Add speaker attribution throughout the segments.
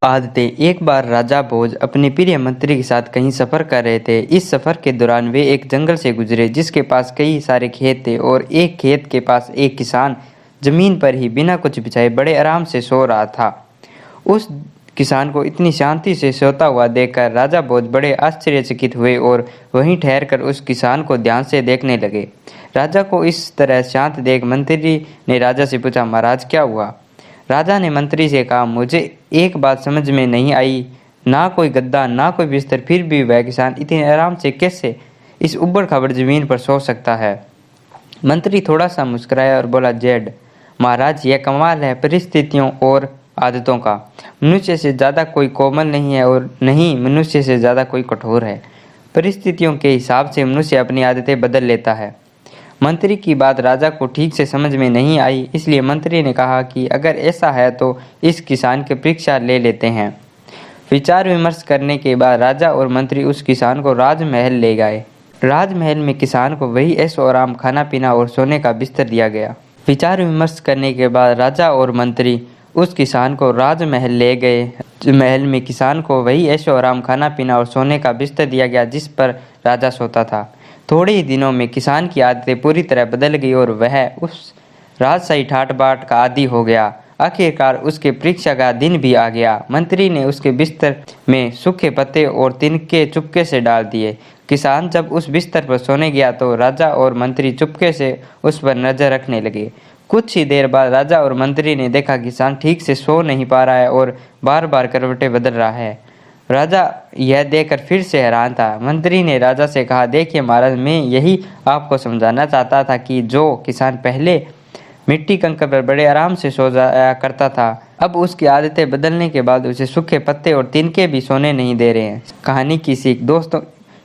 Speaker 1: आदतें। एक बार राजा भोज अपने प्रिय मंत्री के साथ कहीं सफ़र कर रहे थे। इस सफ़र के दौरान वे एक जंगल से गुजरे जिसके पास कई सारे खेत थे और एक खेत के पास एक किसान जमीन पर ही बिना कुछ बिछाए बड़े आराम से सो रहा था। उस किसान को इतनी शांति से सोता हुआ देखकर राजा भोज बड़े आश्चर्यचकित हुए और वहीं ठहरकर उस किसान को ध्यान से देखने लगे। राजा को इस तरह शांत देख मंत्री ने राजा से पूछा, महाराज क्या हुआ? राजा ने मंत्री से कहा, मुझे एक बात समझ में नहीं आई, ना कोई गद्दा ना कोई बिस्तर, फिर भी वह किसान इतने आराम से कैसे इस उबड़ खाबड़ जमीन पर सो सकता है। मंत्री थोड़ा सा मुस्कुराया और बोला, जेड महाराज, यह कमाल है परिस्थितियों और आदतों का। मनुष्य से ज़्यादा कोई कोमल नहीं है और नहीं मनुष्य से ज़्यादा कोई कठोर है। परिस्थितियों के हिसाब से मनुष्य अपनी आदतें बदल लेता है। मंत्री की बात राजा को ठीक से समझ में नहीं आई, इसलिए मंत्री ने कहा कि अगर ऐसा है तो इस किसान की परीक्षा ले लेते हैं। विचार विमर्श करने के बाद राजा और मंत्री उस किसान को राजमहल ले गए। राजमहल में किसान को वही ऐशो आराम, खाना पीना और सोने का बिस्तर दिया गया। विचार विमर्श करने के बाद राजा और मंत्री उस किसान को राजमहल ले गए। महल में किसान को वही ऐशो आराम, खाना पीना और सोने का बिस्तर दिया गया जिस पर राजा सोता था। थोड़े ही दिनों में किसान की आदतें पूरी तरह बदल गई और वह उस राजशाही ठाट बाट का आदी हो गया। आखिरकार उसके परीक्षा का दिन भी आ गया। मंत्री ने उसके बिस्तर में सूखे पत्ते और तिनके चुपके से डाल दिए। किसान जब उस बिस्तर पर सोने गया तो राजा और मंत्री चुपके से उस पर नजर रखने लगे। कुछ ही देर बाद राजा और मंत्री ने देखा किसान ठीक से सो नहीं पा रहा है और बार बार करवटें बदल रहा है। राजा यह देखकर फिर से हैरान था। मंत्री ने राजा से कहा, देखिए महाराज, मैं यही आपको समझाना चाहता था कि जो किसान पहले मिट्टी कंकड़ पर बड़े आराम से सो जाया करता था, अब उसकी आदतें बदलने के बाद उसे सूखे पत्ते और तिनके भी सोने नहीं दे रहे हैं। कहानी की सीख। दोस्तों,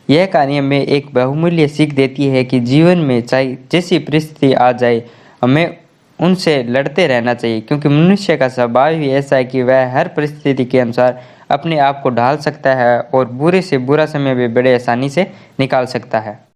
Speaker 1: यह कहानी हमें एक बहुमूल्य सीख देती है कि जीवन में चाहे जैसी परिस्थिति आ जाए, हमें उनसे लड़ते रहना चाहिए, क्योंकि मनुष्य का स्वभाव ही ऐसा है कि वह हर परिस्थिति के अनुसार अपने आप को ढाल सकता है और बुरे से बुरा समय भी बड़े आसानी से निकाल सकता है।